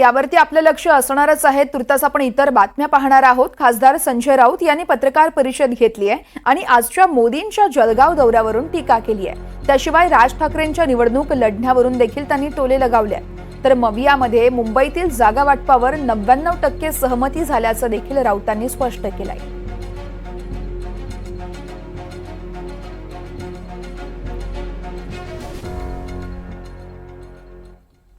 यावरती आपलं लक्ष असणारच आहे। तुर्तास आपण इतर बातम्या पाहणार आहोत। खासदार संजय राऊत यांनी पत्रकार परिषद घेतली आहे आणि आजच्या मोदींच्या जळगाव दौऱ्यावरून टीका केली आहे। त्याशिवाय राज ठाकरेंच्या निवडणूक लढण्यावरून देखील त्यांनी टोले लगावले। तर मवियामध्ये मुंबईतील जागा वाटपावर 99% सहमती झाल्याचं देखील राऊतांनी स्पष्ट केलंय।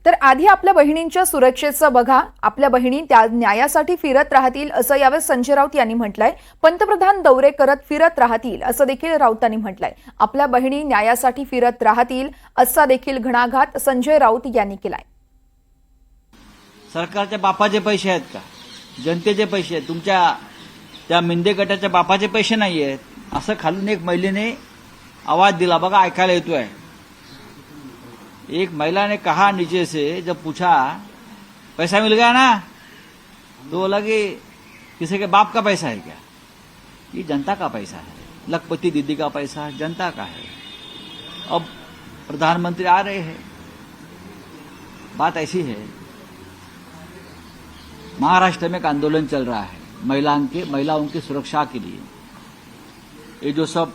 तर आधी आपल्या बहिणींच्या सुरक्षेचं बघा, आपल्या बहिणी त्या न्यायासाठी फिरत राहतील असं यावेळी संजय राऊत यांनी म्हटलंय। पंतप्रधान दौरे करत फिरत राहतील असं देखील राऊतांनी म्हटलंय। आपल्या बहिणी न्यायासाठी फिरत राहतील असा देखील घणाघात संजय राऊत यांनी केलाय। सरकारच्या बापाचे पैसे आहेत का? जनतेचे पैसे आहेत, तुमच्या त्या मिंदे गटाच्या बापाचे पैसे नाही आहेत असं खालून एक महिलेने आवाज दिला, बघा ऐकायला येतोय। एक महिला ने कहा नीचे से, जब पूछा पैसा मिल गया ना, तो बोला कि किसी के बाप का पैसा है क्या? ये जनता का पैसा है, लखपति दीदी का पैसा जनता का है। अब प्रधानमंत्री आ रहे हैं, बात ऐसी है, महाराष्ट्र में एक आंदोलन चल रहा है महिलाओं की सुरक्षा के लिए। ये जो सब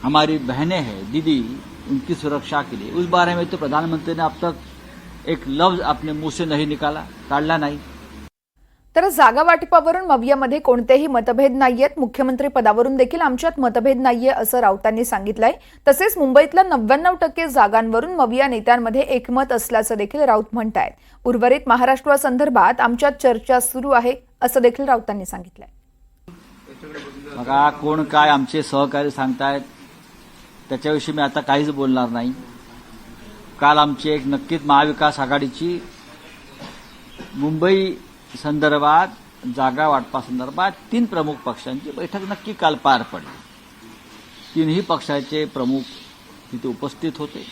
हमारी बहनें हैं, दीदी, उनकी सुरक्षा के लिए, उस बारे में तो प्रधानमंत्री ने अब तक एक लफ्ज अपने मुंह से नहीं निकाला, काढला नाही। तर जागा वाटपावरून मवियामध्ये कोणतेही मतभेद नाहीयेत, मुख्यमंत्री पदावरून देखील आमच्यात मतभेद नाहीये असं राऊतांनी सांगितलंय। तसेच मुंबईतल्या 99% जागांवरून मविया नेत्यांमध्ये एकमत असल्याचं देखील राऊत म्हणतायत। उर्वरित महाराष्ट्रासंदर्भात आमच्यात चर्चा सुरू आहे असं देखील राऊतांनी सांगितलंय। बघा कोण काय आमचे सहकारी सांगतायत त्याच्याविषयी मी आता काहीच बोलणार नाही। काल आमची एक नक्कीच महाविकास आघाडीची मुंबई संदर्भात जागा वाटपा संदर्भात 3 प्रमुख पक्षांची बैठक नक्की काल पार पडली। 3ही पक्षाचे प्रमुख तिथे उपस्थित होते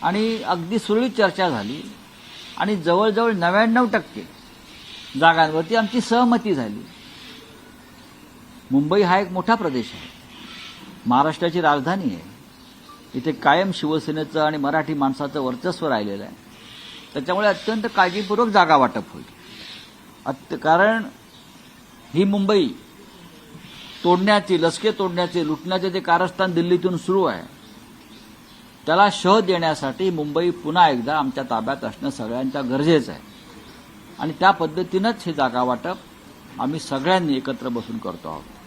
आणि अगदी सुरळीत चर्चा झाली आणि जवळजवळ 99% जागांवरती आमची सहमती झाली। मुंबई हा एक मोठा प्रदेश आहे, महाराष्ट्राची राजधानी आहे, इथे कायम शिवसेनेचं आणि मराठी माणसाचं वर्चस्व राहिलेलं आहे। त्याच्यामुळे अत्यंत काळजीपूर्वक जागा वाटप होईल। कारण ही मुंबई तोडण्याची, लसके तोडण्याचे, लुटण्याचे जे कारस्थान दिल्लीतून सुरू आहे त्याला शह देण्यासाठी मुंबई पुन्हा एकदा आमच्या ताब्यात असणं सगळ्यांच्या गरजेचं आहे आणि त्या पद्धतीनंच हे जागा वाटप आम्ही सगळ्यांनी एकत्र बसून करतो आहोत।